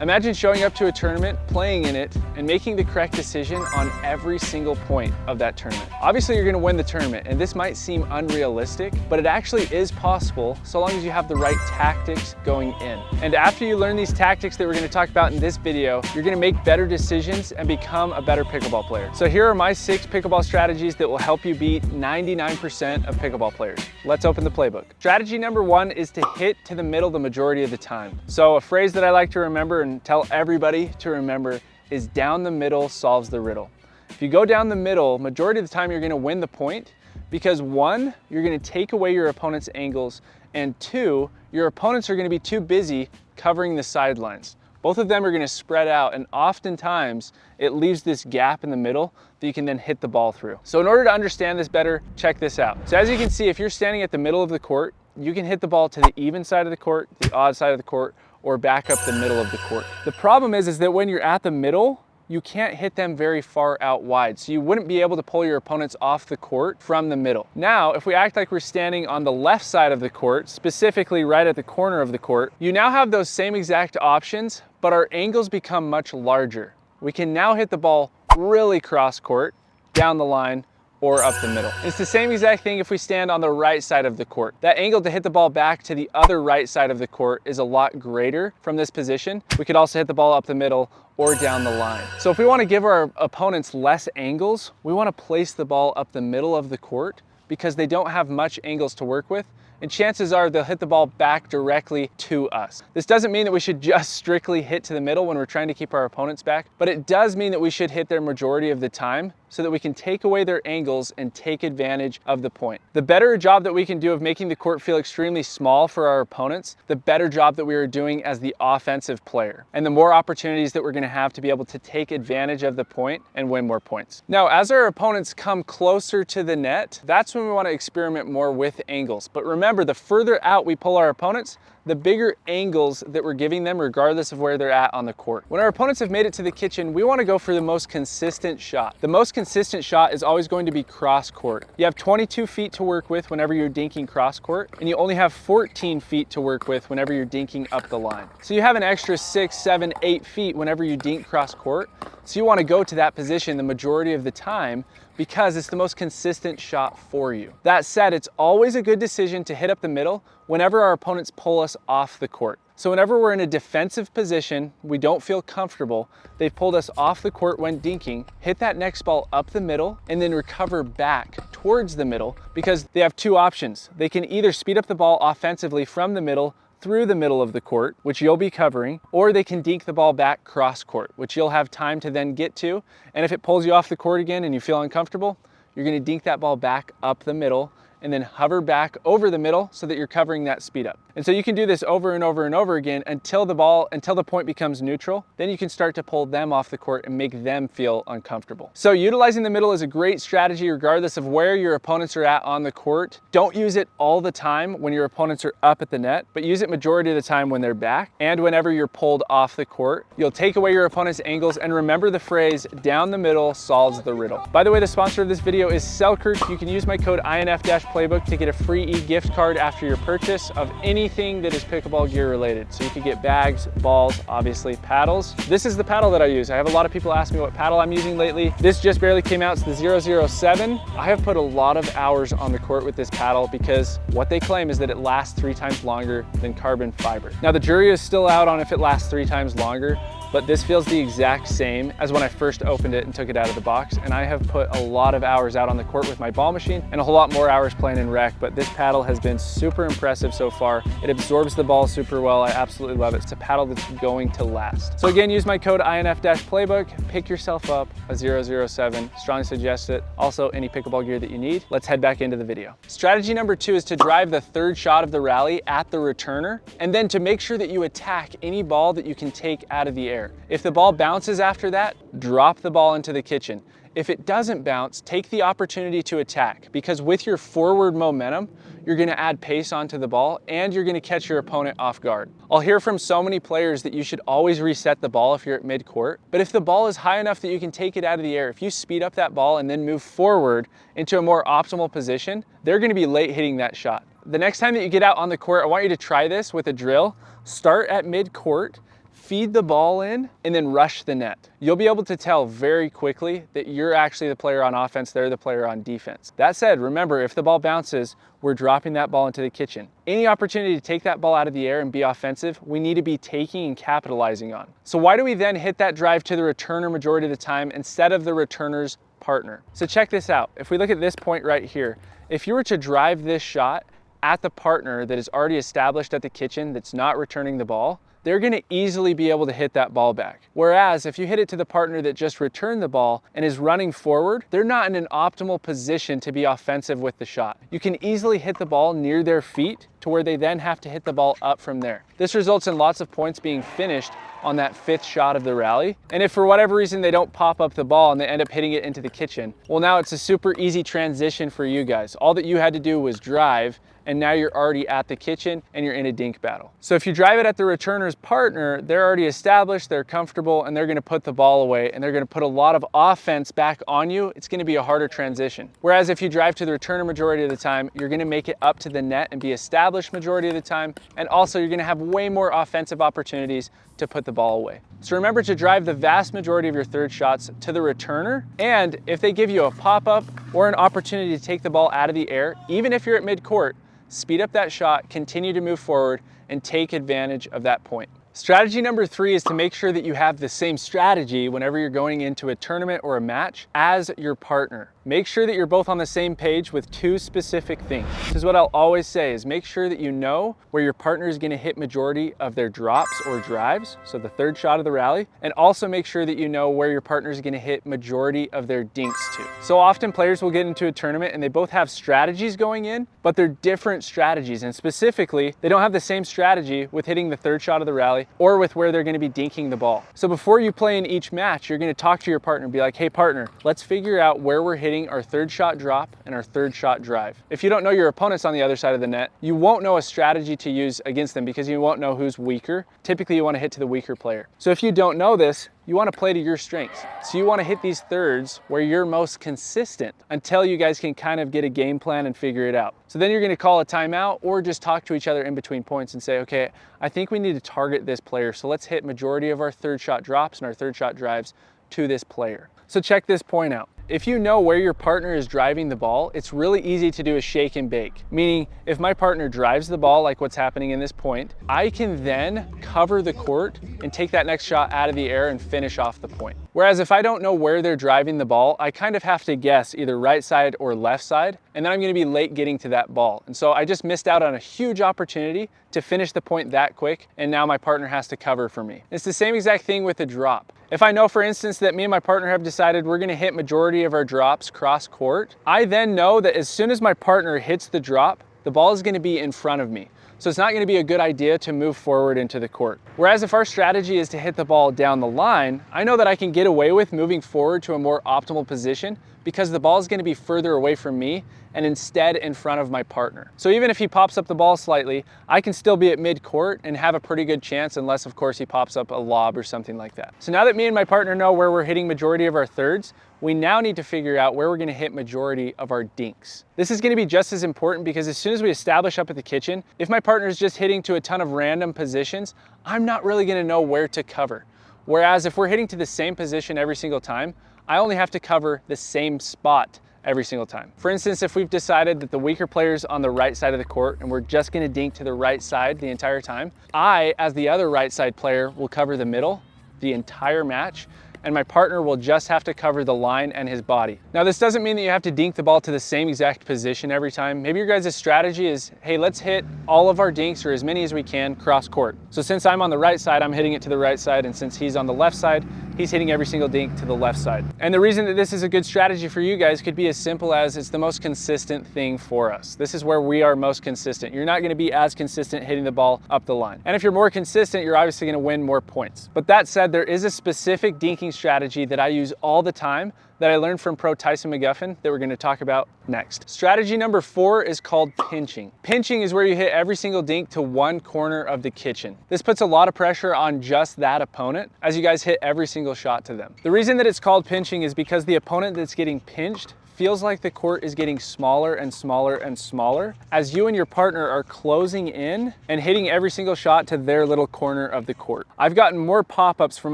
Imagine showing up to a tournament, playing in it, and making the correct decision on every single point of that tournament. Obviously, you're gonna win the tournament, and this might seem unrealistic, but it actually is possible so long as you have the right tactics going in. And after you learn these tactics that we're gonna talk about in this video, you're gonna make better decisions and become a better pickleball player. So here are my 6 pickleball strategies that will help you beat 99% of pickleball players. Let's open the playbook. Strategy number 1 is to hit to the middle the majority of the time. So a phrase that I like to remember and tell everybody to remember is down the middle solves the riddle. If you go down the middle, majority of the time you're gonna win the point because 1, you're gonna take away your opponent's angles, and 2, your opponents are gonna be too busy covering the sidelines. Both of them are gonna spread out, and oftentimes it leaves this gap in the middle that you can then hit the ball through. So in order to understand this better, check this out. So as you can see, if you're standing at the middle of the court, you can hit the ball to the even side of the court, the odd side of the court, or back up the middle of the court. The problem is that when you're at the middle, you can't hit them very far out wide. So you wouldn't be able to pull your opponents off the court from the middle. Now, if we act like we're standing on the left side of the court, specifically right at the corner of the court, you now have those same exact options, but our angles become much larger. We can now hit the ball really cross court, down the line, or up the middle. It's the same exact thing if we stand on the right side of the court. That angle to hit the ball back to the other right side of the court is a lot greater from this position. We could also hit the ball up the middle or down the line. So if we want to give our opponents less angles, we want to place the ball up the middle of the court because they don't have much angles to work with, and chances are they'll hit the ball back directly to us. This doesn't mean that we should just strictly hit to the middle when we're trying to keep our opponents back, but it does mean that we should hit their majority of the time so that we can take away their angles and take advantage of the point. The better a job that we can do of making the court feel extremely small for our opponents, the better job that we are doing as the offensive player, and the more opportunities that we're gonna have to be able to take advantage of the point and win more points. Now, as our opponents come closer to the net, that's when we wanna experiment more with angles. But remember, the further out we pull our opponents, the bigger angles that we're giving them regardless of where they're at on the court. When our opponents have made it to the kitchen, we want to go for the most consistent shot. The most consistent shot is always going to be cross court. You have 22 feet to work with whenever you're dinking cross court, and you only have 14 feet to work with whenever you're dinking up the line. So you have an extra 6, 7, 8 feet whenever you dink cross court. So you want to go to that position the majority of the time because it's the most consistent shot for you. That said, it's always a good decision to hit up the middle whenever our opponents pull us off the court. So whenever we're in a defensive position, we don't feel comfortable, they've pulled us off the court when dinking, hit that next ball up the middle and then recover back towards the middle because they have 2 options. They can either speed up the ball offensively from the middle through the middle of the court, which you'll be covering, or they can dink the ball back cross court, which you'll have time to then get to. And if it pulls you off the court again and you feel uncomfortable, you're gonna dink that ball back up the middle and then hover back over the middle so that you're covering that speed up. And so you can do this over and over and over again until the point becomes neutral. Then you can start to pull them off the court and make them feel uncomfortable. So utilizing the middle is a great strategy regardless of where your opponents are at on the court. Don't use it all the time when your opponents are up at the net, but use it majority of the time when they're back and whenever you're pulled off the court. You'll take away your opponent's angles, and remember the phrase, down the middle solves the riddle. By the way, the sponsor of this video is Selkirk. You can use my code INF-Playbook to get a free e-gift card after your purchase of anything that is pickleball gear related. So you can get bags, balls, obviously paddles. This is the paddle that I use. I have a lot of people ask me what paddle I'm using lately. This just barely came out. It's the 007. I have put a lot of hours on the court with this paddle because what they claim is that it lasts 3 times longer than carbon fiber. Now the jury is still out on if it lasts 3 times longer, but this feels the exact same as when I first opened it and took it out of the box. And I have put a lot of hours out on the court with my ball machine and a whole lot more hours playing in rec, but this paddle has been super impressive so far. It absorbs the ball super well. I absolutely love it. It's a paddle that's going to last. So again, use my code INF-Playbook, pick yourself up a 007, strongly suggest it. Also any pickleball gear that you need. Let's head back into the video. Strategy number 2 is to drive the 3rd shot of the rally at the returner, and then to make sure that you attack any ball that you can take out of the air. If the ball bounces after that, drop the ball into the kitchen. If it doesn't bounce, take the opportunity to attack, because with your forward momentum, you're gonna add pace onto the ball and you're gonna catch your opponent off guard. I'll hear from so many players that you should always reset the ball if you're at mid-court, but if the ball is high enough that you can take it out of the air, if you speed up that ball and then move forward into a more optimal position, they're gonna be late hitting that shot. The next time that you get out on the court, I want you to try this with a drill. Start at mid-court, feed the ball in, and then rush the net. You'll be able to tell very quickly that you're actually the player on offense, they're the player on defense. That said, remember, if the ball bounces, we're dropping that ball into the kitchen. Any opportunity to take that ball out of the air and be offensive, we need to be taking and capitalizing on. So why do we then hit that drive to the returner majority of the time instead of the returner's partner? So check this out. If we look at this point right here, if you were to drive this shot at the partner that is already established at the kitchen that's not returning the ball, they're gonna easily be able to hit that ball back. Whereas if you hit it to the partner that just returned the ball and is running forward, they're not in an optimal position to be offensive with the shot. You can easily hit the ball near their feet to where they then have to hit the ball up from there. This results in lots of points being finished on that 5th shot of the rally. And if for whatever reason they don't pop up the ball and they end up hitting it into the kitchen, well, now it's a super easy transition for you guys. All that you had to do was drive, and now you're already at the kitchen and you're in a dink battle. So if you drive it at the returner's partner, they're already established, they're comfortable, and they're gonna put the ball away, and they're gonna put a lot of offense back on you. It's gonna be a harder transition. Whereas if you drive to the returner majority of the time, you're gonna make it up to the net and be established majority of the time, and also you're gonna have way more offensive opportunities to put the ball away. So remember to drive the vast majority of your third shots to the returner, and if they give you a pop-up or an opportunity to take the ball out of the air, even if you're at mid-court, speed up that shot, continue to move forward, and take advantage of that point. Strategy number 3 is to make sure that you have the same strategy whenever you're going into a tournament or a match as your partner. Make sure that you're both on the same page with 2 specific things. This is what I'll always say, is make sure that you know where your partner is gonna hit majority of their drops or drives, so the 3rd shot of the rally, and also make sure that you know where your partner is gonna hit majority of their dinks to. So often players will get into a tournament and they both have strategies going in, but they're different strategies, and specifically, they don't have the same strategy with hitting the 3rd shot of the rally or with where they're gonna be dinking the ball. So before you play in each match, you're gonna talk to your partner and be like, hey partner, let's figure out where we're hitting our 3rd shot drop and our 3rd shot drive. If you don't know your opponents on the other side of the net, you won't know a strategy to use against them because you won't know who's weaker. Typically you wanna hit to the weaker player. So if you don't know this, you wanna play to your strengths. So you wanna hit these thirds where you're most consistent until you guys can kind of get a game plan and figure it out. So then you're gonna call a timeout or just talk to each other in between points and say, okay, I think we need to target this player. So let's hit majority of our 3rd shot drops and our 3rd shot drives to this player. So check this point out. If you know where your partner is driving the ball, it's really easy to do a shake and bake. Meaning, if my partner drives the ball like what's happening in this point, I can then cover the court and take that next shot out of the air and finish off the point. Whereas if I don't know where they're driving the ball, I kind of have to guess either right side or left side, and then I'm gonna be late getting to that ball. And so I just missed out on a huge opportunity to finish the point that quick, and now my partner has to cover for me. It's the same exact thing with the drop. If I know, for instance, that me and my partner have decided we're gonna hit majority of our drops cross court, I then know that as soon as my partner hits the drop, the ball is gonna be in front of me. So it's not gonna be a good idea to move forward into the court. Whereas if our strategy is to hit the ball down the line, I know that I can get away with moving forward to a more optimal position because the ball is gonna be further away from me and instead in front of my partner. So even if he pops up the ball slightly, I can still be at mid-court and have a pretty good chance, unless of course he pops up a lob or something like that. So now that me and my partner know where we're hitting majority of our thirds, we now need to figure out where we're gonna hit majority of our dinks. This is gonna be just as important because as soon as we establish up at the kitchen, if my partner is just hitting to a ton of random positions, I'm not really gonna know where to cover. Whereas if we're hitting to the same position every single time, I only have to cover the same spot every single time. For instance, if we've decided that the weaker player's on the right side of the court and we're just gonna dink to the right side the entire time, I, as the other right side player, will cover the middle the entire match, and my partner will just have to cover the line and his body. Now, this doesn't mean that you have to dink the ball to the same exact position every time. Maybe your guys' strategy is, hey, let's hit all of our dinks, or as many as we can, cross court. So since I'm on the right side, I'm hitting it to the right side, and since he's on the left side, he's hitting every single dink to the left side. And the reason that this is a good strategy for you guys could be as simple as it's the most consistent thing for us. This is where we are most consistent. You're not gonna be as consistent hitting the ball up the line. And if you're more consistent, you're obviously gonna win more points. But that said, there is a specific dinking strategy that I use all the time that I learned from pro Tyson McGuffin that we're gonna talk about next. Strategy number 4 is called pinching. Pinching is where you hit every single dink to one corner of the kitchen. This puts a lot of pressure on just that opponent as you guys hit every single shot to them. The reason that it's called pinching is because the opponent that's getting pinched feels like the court is getting smaller and smaller and smaller as you and your partner are closing in and hitting every single shot to their little corner of the court. I've gotten more pop-ups from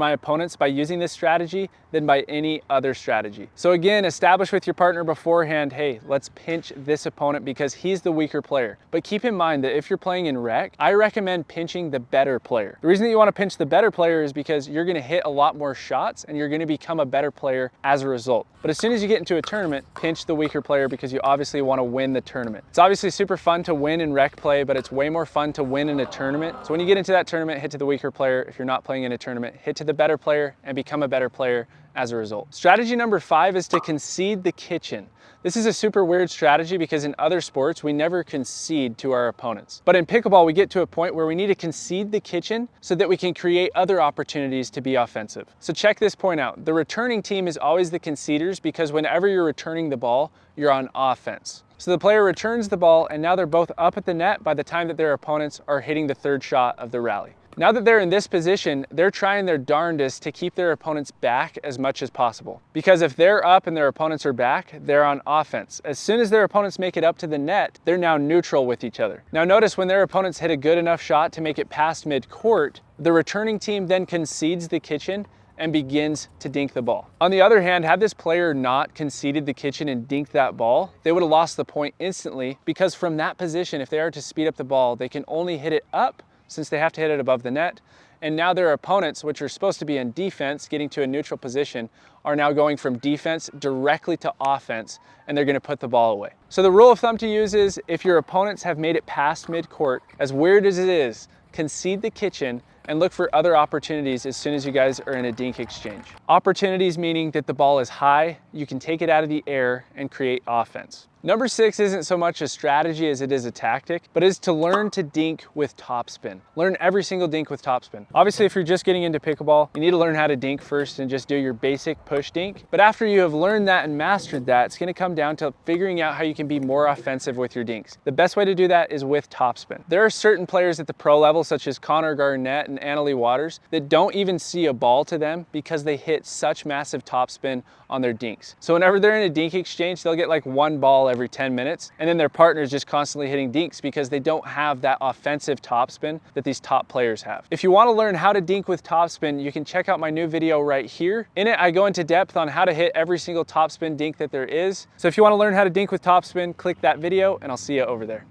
my opponents by using this strategy than by any other strategy. So again, establish with your partner beforehand, hey, let's pinch this opponent because he's the weaker player. But keep in mind that if you're playing in rec, I recommend pinching the better player. The reason that you want to pinch the better player is because you're going to hit a lot more shots and you're going to become a better player as a result. But as soon as you get into a tournament, pinch the weaker player because you obviously want to win the tournament. It's obviously super fun to win in rec play, but it's way more fun to win in a tournament. So when you get into that tournament, hit to the weaker player. If you're not playing in a tournament, hit to the better player and become a better player as a result. Strategy number 5 is to concede the kitchen. This is a super weird strategy because in other sports, we never concede to our opponents. But in pickleball, we get to a point where we need to concede the kitchen so that we can create other opportunities to be offensive. So check this point out. The returning team is always the conceders because whenever you're returning the ball, you're on offense. So the player returns the ball and now they're both up at the net by the time that their opponents are hitting the third shot of the rally. Now that they're in this position, they're trying their darndest to keep their opponents back as much as possible. Because if they're up and their opponents are back, they're on offense. As soon as their opponents make it up to the net, they're now neutral with each other. Now notice when their opponents hit a good enough shot to make it past mid-court, the returning team then concedes the kitchen and begins to dink the ball. On the other hand, had this player not conceded the kitchen and dinked that ball, they would have lost the point instantly because from that position, if they are to speed up the ball, they can only hit it up since they have to hit it above the net. And now their opponents, which are supposed to be in defense, getting to a neutral position, are now going from defense directly to offense, and they're gonna put the ball away. So the rule of thumb to use is if your opponents have made it past mid-court, as weird as it is, concede the kitchen and look for other opportunities as soon as you guys are in a dink exchange. Opportunities meaning that the ball is high, you can take it out of the air and create offense. Number 6 isn't so much a strategy as it is a tactic, but is to learn to dink with topspin. Learn every single dink with topspin. Obviously, if you're just getting into pickleball, you need to learn how to dink first and just do your basic push dink. But after you have learned that and mastered that, it's gonna come down to figuring out how you can be more offensive with your dinks. The best way to do that is with topspin. There are certain players at the pro level, such as Connor Garnett and Annalie Waters, that don't even see a ball to them because they hit such massive topspin on their dinks. So whenever they're in a dink exchange, they'll get like one ball every 10 minutes, and then their partner is just constantly hitting dinks because they don't have that offensive topspin that these top players have. If you want to learn how to dink with topspin, you can check out my new video right here. In it, I go into depth on how to hit every single topspin dink that there is. So if you want to learn how to dink with topspin, click that video and I'll see you over there.